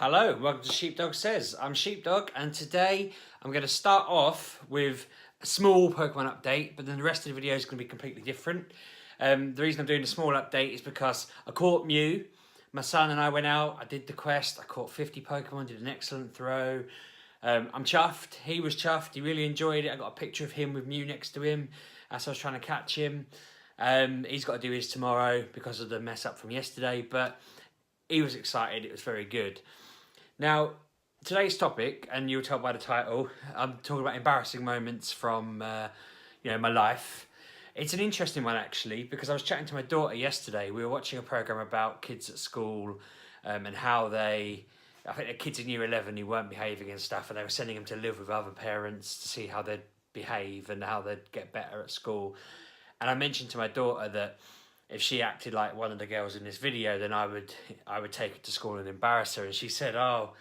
Hello, welcome to Sheepdog Says. I'm Sheepdog, and today I'm going to start off with a small Pokemon update, but then the rest of the video is going to be completely different. The reason I'm doing a small update is because I caught Mew. My son and I went out, I did the quest, I caught 50 Pokemon, did an excellent throw. I'm chuffed, he was chuffed, he really enjoyed it. I got a picture of him with Mew next to him as I was trying to catch him. He's got to do his tomorrow because of the mess up from yesterday, but he was excited, it was very good. Now, today's topic, and you'll tell by the title, I'm talking about embarrassing moments from, my life. It's an interesting one, actually, because I was chatting to my daughter yesterday. We were watching a programme about kids at school and how I think the kids in year 11 who weren't behaving and stuff, and they were sending them to live with other parents to see how they'd behave and how they'd get better at school. And I mentioned to my daughter that if she acted like one of the girls in this video, then I would take her to school and embarrass her. And she said, "Oh,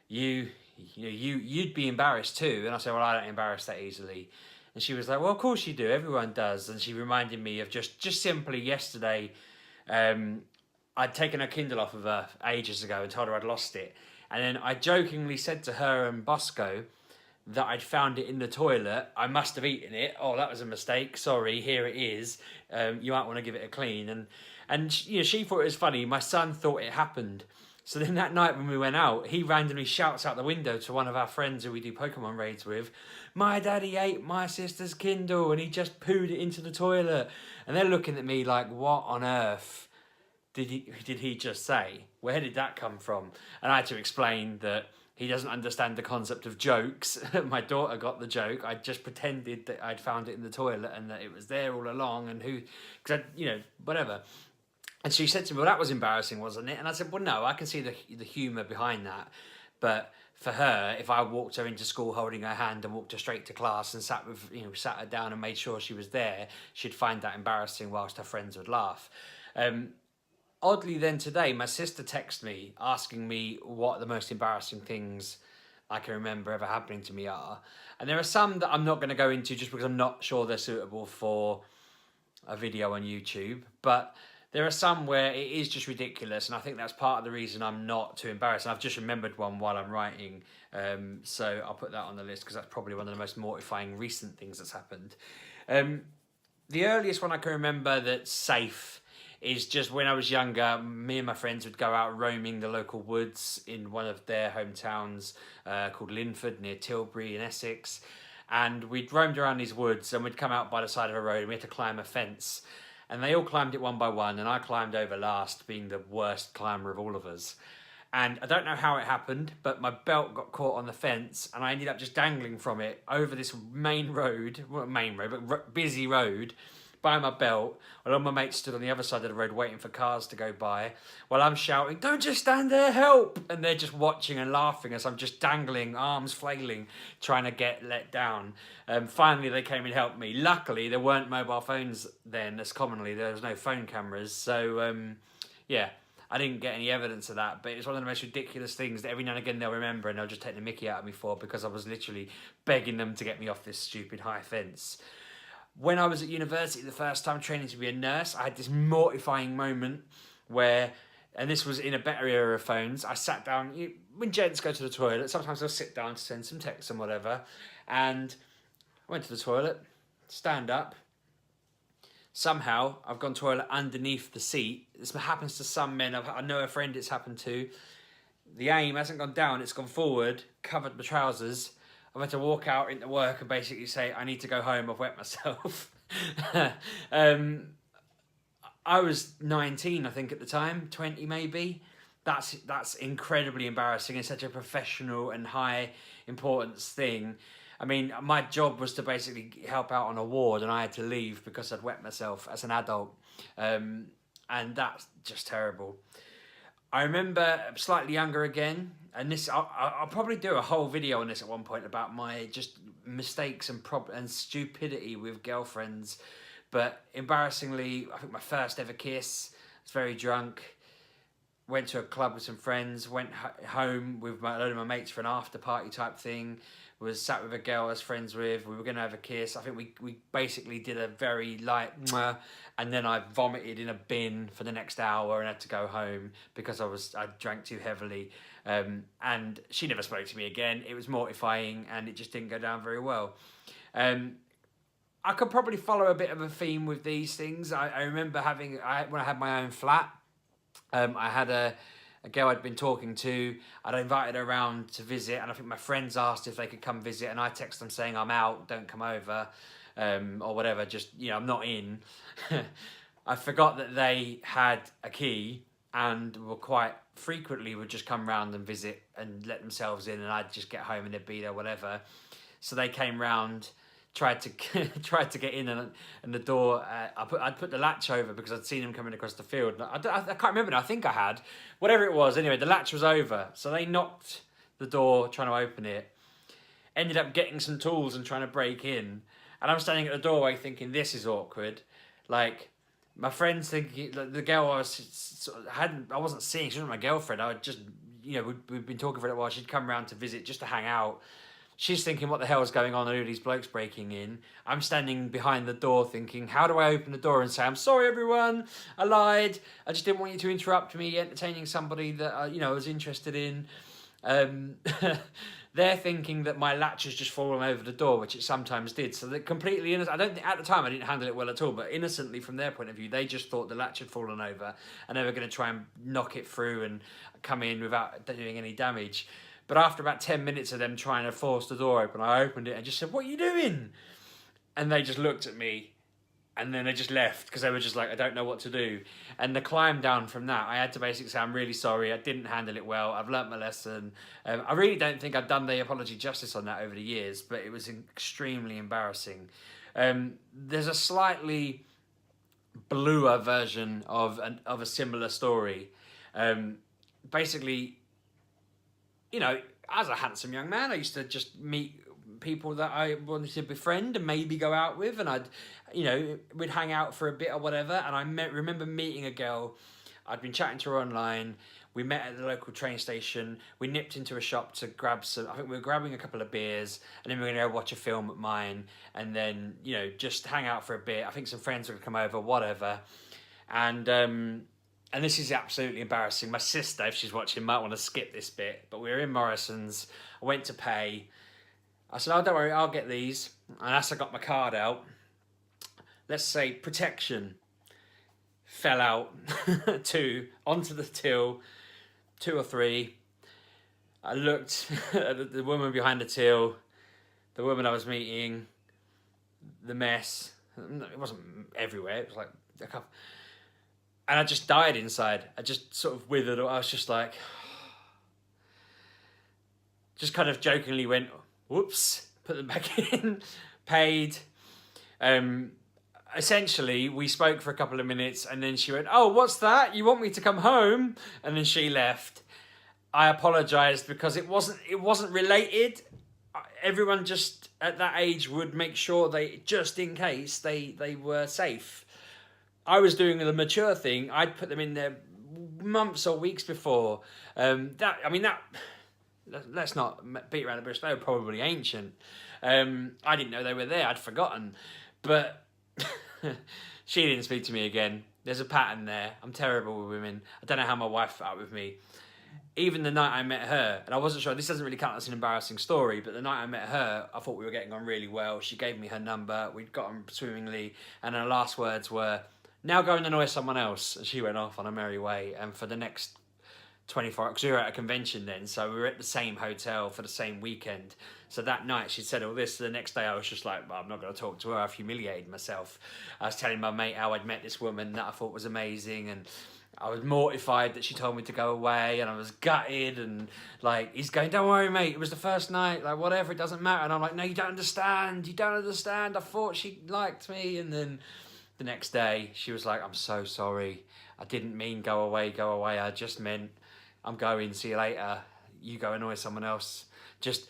you'd be embarrassed too." And I said, "Well, I don't embarrass that easily." And she was like, "Well, of course you do. Everyone does." And she reminded me of just simply yesterday, I'd taken her Kindle off of her ages ago and told her I'd lost it. And then I jokingly said to her and Bosco that I'd found it in the toilet. I must have eaten it. Oh, that was a mistake. Sorry, here it is. You might want to give it a clean. And she thought it was funny. My son thought it happened. So then that night when we went out, he randomly shouts out the window to one of our friends who we do Pokemon raids with, "My daddy ate my sister's Kindle and he just pooed it into the toilet." And they're looking at me like, what on earth did he just say? Where did that come from? And I had to explain that he doesn't understand the concept of jokes. My daughter got the joke. I just pretended that I'd found it in the toilet and that it was there all along, and whatever. And she said to me, "Well, that was embarrassing, wasn't it?" And I said, "Well, no, I can see the humour behind that. But for her, if I walked her into school holding her hand and walked her straight to class and sat her down and made sure she was there, she'd find that embarrassing whilst her friends would laugh." Oddly then today, my sister texted me asking me what the most embarrassing things I can remember ever happening to me are. And there are some that I'm not going to go into just because I'm not sure they're suitable for a video on YouTube. But there are some where it is just ridiculous, and I think that's part of the reason I'm not too embarrassed. And I've just remembered one while I'm writing, so I'll put that on the list because that's probably one of the most mortifying recent things that's happened. The earliest one I can remember that's safe is just when I was younger, me and my friends would go out roaming the local woods in one of their hometowns called Linford, near Tilbury in Essex. And we'd roamed around these woods and we'd come out by the side of a road and we had to climb a fence. And they all climbed it one by one and I climbed over last, being the worst climber of all of us. And I don't know how it happened, but my belt got caught on the fence and I ended up just dangling from it over this busy road, by my belt, while all my mates stood on the other side of the road waiting for cars to go by, while I'm shouting, "Don't just stand there, help!" And they're just watching and laughing as I'm just dangling, arms flailing, trying to get let down. Finally, they came and helped me. Luckily, there weren't mobile phones then, as commonly. There was no phone cameras. So, I didn't get any evidence of that, but it's one of the most ridiculous things that every now and again they'll remember and they'll just take the mickey out of me for, because I was literally begging them to get me off this stupid high fence. When I was at university the first time training to be a nurse, I had this mortifying moment where, and this was in a better era of phones, I sat down, when gents go to the toilet, sometimes I'll sit down to send some texts and whatever, and I went to the toilet, stand up, somehow I've gone toilet underneath the seat. This happens to some men, I know a friend it's happened to. The aim hasn't gone down, it's gone forward, covered my trousers. I've had to walk out into work and basically say, "I need to go home, I've wet myself." I was 19, I think, at the time, 20 maybe. That's incredibly embarrassing. It's such a professional and high importance thing. I mean, my job was to basically help out on a ward and I had to leave because I'd wet myself as an adult. And that's just terrible. I remember slightly younger again, and this I'll probably do a whole video on this at one point about my just mistakes and stupidity with girlfriends. But embarrassingly, I think my first ever kiss, I was very drunk, went to a club with some friends, went home with a load of my mates for an after party type thing, was sat with a girl I was friends with, we were going to have a kiss. I think we basically did a very light mwah, and then I vomited in a bin for the next hour and had to go home because I drank too heavily. And she never spoke to me again. It was mortifying and it just didn't go down very well. I could probably follow a bit of a theme with these things. I remember when I had my own flat, I had a girl I'd been talking to. I'd invited her around to visit, and I think my friends asked if they could come visit, and I texted them saying, I'm out, don't come over, or whatever, just, I'm not in. I forgot that they had a key and were quite frequently would just come round and visit and let themselves in, and I'd just get home and they'd be there, whatever. So they came round, tried to get in, and the door, I'd put the latch over because I'd seen them coming across the field. I can't remember now, I think I had. Whatever it was, anyway, the latch was over. So they knocked the door, trying to open it. Ended up getting some tools and trying to break in. And I'm standing at the doorway thinking, this is awkward. Like, my friends thinking, the girl I wasn't seeing, she wasn't my girlfriend. I just, we'd been talking for a little while. She'd come round to visit just to hang out. She's thinking, what the hell is going on? Who are these blokes breaking in? I'm standing behind the door thinking, how do I open the door and say, I'm sorry, everyone, I lied. I just didn't want you to interrupt me entertaining somebody that, I was interested in. They're thinking that my latch has just fallen over the door, which it sometimes did. So they're completely innocent. I don't think, at the time, I didn't handle it well at all, but innocently from their point of view, they just thought the latch had fallen over and they were going to try and knock it through and come in without doing any damage. But after about 10 minutes of them trying to force the door open, I opened it and just said, what are you doing? And they just looked at me and then they just left because they were just like, I don't know what to do. And the climb down from that, I had to basically say, I'm really sorry. I didn't handle it well. I've learnt my lesson. I really don't think I've done the apology justice on that over the years, but it was extremely embarrassing. There's a slightly bluer version of a similar story. Basically, as a handsome young man, I used to just meet people that I wanted to befriend and maybe go out with, and we'd hang out for a bit or whatever. And I remember meeting a girl. I'd been chatting to her online. We met at the local train station. We nipped into a shop to grab I think we were grabbing a couple of beers, and then we were going to go watch a film at mine, and then, just hang out for a bit. I think some friends were going to come over, whatever. And this is absolutely embarrassing. My sister, if she's watching, might want to skip this bit. But we were in Morrison's. I went to pay. I said, oh, don't worry, I'll get these. And as I got my card out, let's say protection fell out onto the till, 2 or 3. I looked at the woman behind the till, the woman I was meeting, the mess. It wasn't everywhere. It was like a couple. And I just died inside. I just sort of withered. I was just like, just kind of jokingly went, whoops, put them back in, paid. Essentially, we spoke for a couple of minutes and then she went, oh, what's that? You want me to come home? And then she left. I apologised because it wasn't related. Everyone just at that age would make sure just in case they were safe. I was doing the mature thing. I'd put them in there months or weeks before. Let's not beat around the bush. They were probably ancient. I didn't know they were there. I'd forgotten. But she didn't speak to me again. There's a pattern there. I'm terrible with women. I don't know how my wife felt with me. Even the night I met her, and I wasn't sure, this doesn't really count as an embarrassing story, but the night I met her, I thought we were getting on really well. She gave me her number. We'd got on swimmingly. And her last words were, now go and annoy someone else. And she went off on a merry way. And for the next 24 hours, because we were at a convention then, so we were at the same hotel for the same weekend. So that night she said all this. The next day I was just like, well, I'm not going to talk to her. I've humiliated myself. I was telling my mate how I'd met this woman that I thought was amazing, and I was mortified that she told me to go away, and I was gutted, and like, he's going, don't worry, mate, it was the first night, like, whatever, it doesn't matter. And I'm like, no, you don't understand. I thought she liked me. And then the next day she was like, I'm so sorry. I didn't mean go away. I just meant I'm going, see you later. You go annoy someone else. Just,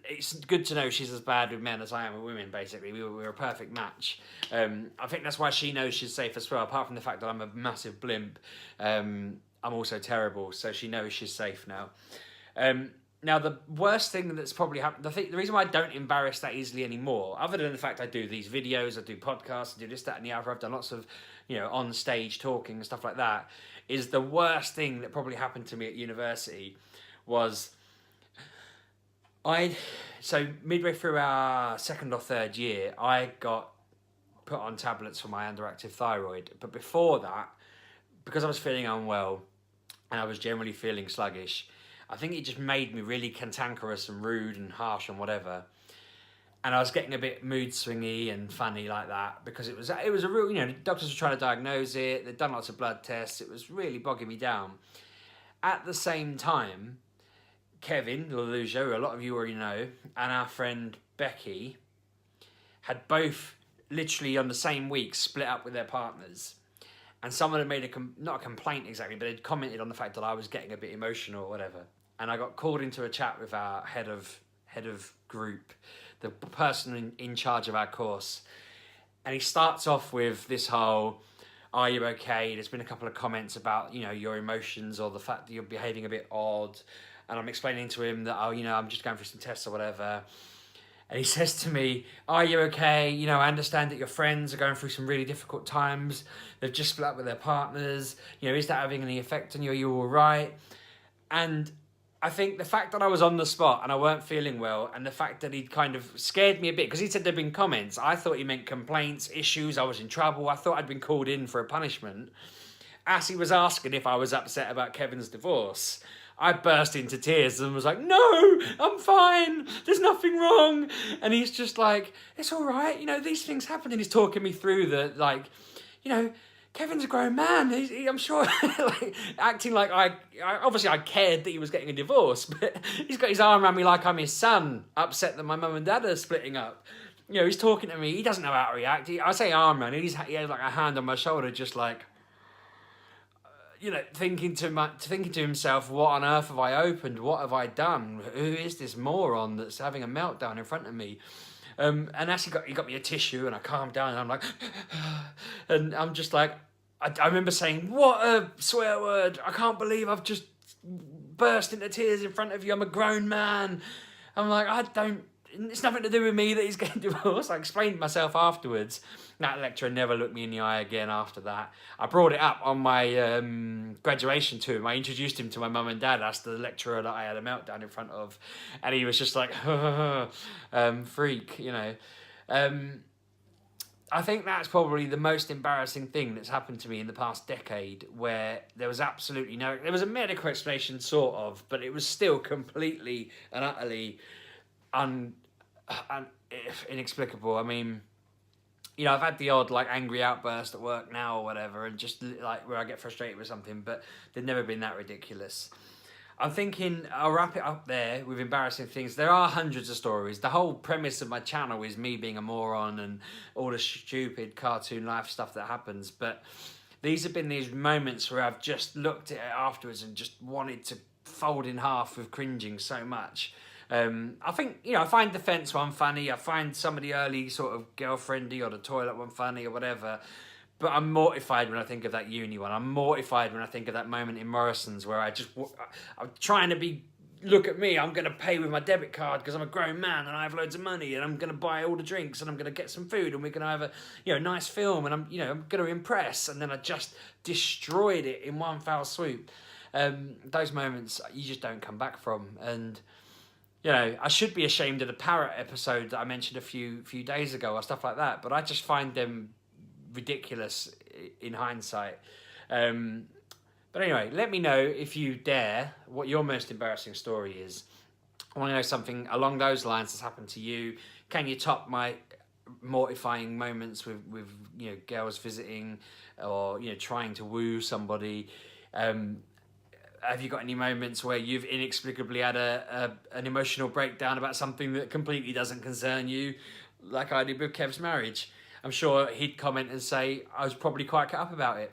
it's good to know she's as bad with men as I am with women, basically. We were a perfect match. I think that's why she knows she's safe as well, apart from the fact that I'm a massive blimp. I'm also terrible, so she knows she's safe now. Now, the worst thing that's probably happened, the reason why I don't embarrass that easily anymore, other than the fact I do these videos, I do podcasts, I do this, that, and the other, I've done lots of, on stage talking and stuff like that, is the worst thing that probably happened to me at university was so midway through our second or third year, I got put on tablets for my underactive thyroid. But before that, because I was feeling unwell and I was generally feeling sluggish, I think it just made me really cantankerous and rude and harsh and whatever. And I was getting a bit mood swingy and funny like that because it was a real, the doctors were trying to diagnose it. They'd done lots of blood tests. It was really bogging me down. At the same time, Kevin Leluja, who a lot of you already know, and our friend Becky had both literally on the same week split up with their partners. And someone had made not a complaint exactly, but they'd commented on the fact that I was getting a bit emotional or whatever. And I got called into a chat with our head of group, the person in charge of our course. And he starts off with this whole, are you okay? There's been a couple of comments about, your emotions or the fact that you're behaving a bit odd. And I'm explaining to him that, I'm just going through some tests or whatever. And he says to me, are you okay? I understand that your friends are going through some really difficult times. They've just split up with their partners. Is that having any effect on you? Are you all right? And I think the fact that I was on the spot and I weren't feeling well, and the fact that he'd kind of scared me a bit, because he said there'd been comments. I thought he meant complaints, issues, I was in trouble. I thought I'd been called in for a punishment. As he was asking if I was upset about Kevin's divorce, I burst into tears and was like, no, I'm fine. There's nothing wrong. And he's just like, it's all right. These things happen. And he's talking me through Kevin's a grown man. I'm sure, acting like I obviously I cared that he was getting a divorce, but he's got his arm around me like I'm his son, upset that my mum and dad are splitting up. He's talking to me. He doesn't know how to react. I say arm around him. He has like a hand on my shoulder, just like, thinking to himself, what on earth have I opened? What have I done? Who is this moron that's having a meltdown in front of me? And as he got me a tissue and I calmed down and I'm like, and I'm just like, I remember saying, what a swear word. I can't believe I've just burst into tears in front of you. I'm a grown man. I'm like, it's nothing to do with me that he's getting divorced. I explained myself afterwards. That lecturer never looked me in the eye again after that. I brought it up on my graduation to him. I introduced him to my mum and dad. That's the lecturer that I had a meltdown in front of. And he was just like, freak, I think that's probably the most embarrassing thing that's happened to me in the past decade, where there was absolutely there was a medical explanation sort of, but it was still completely and utterly inexplicable. I mean, I've had the odd angry outburst at work now or whatever, and just where I get frustrated with something, but they've never been that ridiculous. I'm thinking I'll wrap it up there with embarrassing things. There are hundreds of stories. The whole premise of my channel is me being a moron and all the stupid cartoon life stuff that happens. But these have been these moments where I've just looked at it afterwards and just wanted to fold in half with cringing so much. I think, I find the fence one funny. I find some of the early sort of girlfriendy or the toilet one funny or whatever. But I'm mortified when I think of that uni one. I'm mortified when I think of that moment in Morrison's where I'm trying to look at me, I'm going to pay with my debit card because I'm a grown man and I have loads of money and I'm going to buy all the drinks and I'm going to get some food and we're going to have a nice film and I'm going to impress. And then I just destroyed it in one foul swoop. Those moments you just don't come back from. And I should be ashamed of the parrot episode that I mentioned a few days ago or stuff like that, but I just find them ridiculous in hindsight. But anyway, let me know if you dare what your most embarrassing story is. I want to know something along those lines that's happened to you. Can you top my mortifying moments with girls visiting or trying to woo somebody? Have you got any moments where you've inexplicably had an emotional breakdown about something that completely doesn't concern you, like I did with Kev's marriage? I'm sure he'd comment and say, I was probably quite cut up about it.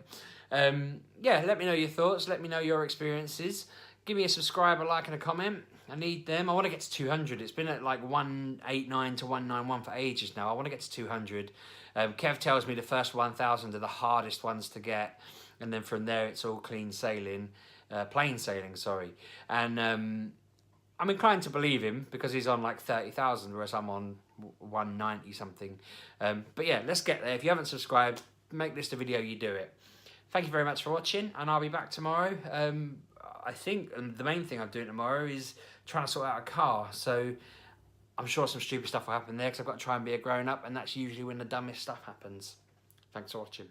Let me know your thoughts. Let me know your experiences. Give me a subscribe, a like and a comment. I need them. I want to get to 200. It's been at like 189 to 191 for ages now. I want to get to 200. Kev tells me the first 1,000 are the hardest ones to get, and then from there it's all clean sailing, plain sailing, sorry. And I'm inclined to believe him because he's on like 30,000, whereas I'm on 190 something. But yeah, let's get there. If you haven't subscribed, make this the video you do it. Thank you very much for watching, and I'll be back tomorrow. I think the main thing I'm doing tomorrow is trying to sort out a car. So I'm sure some stupid stuff will happen there because I've got to try and be a grown-up, and that's usually when the dumbest stuff happens. Thanks for watching.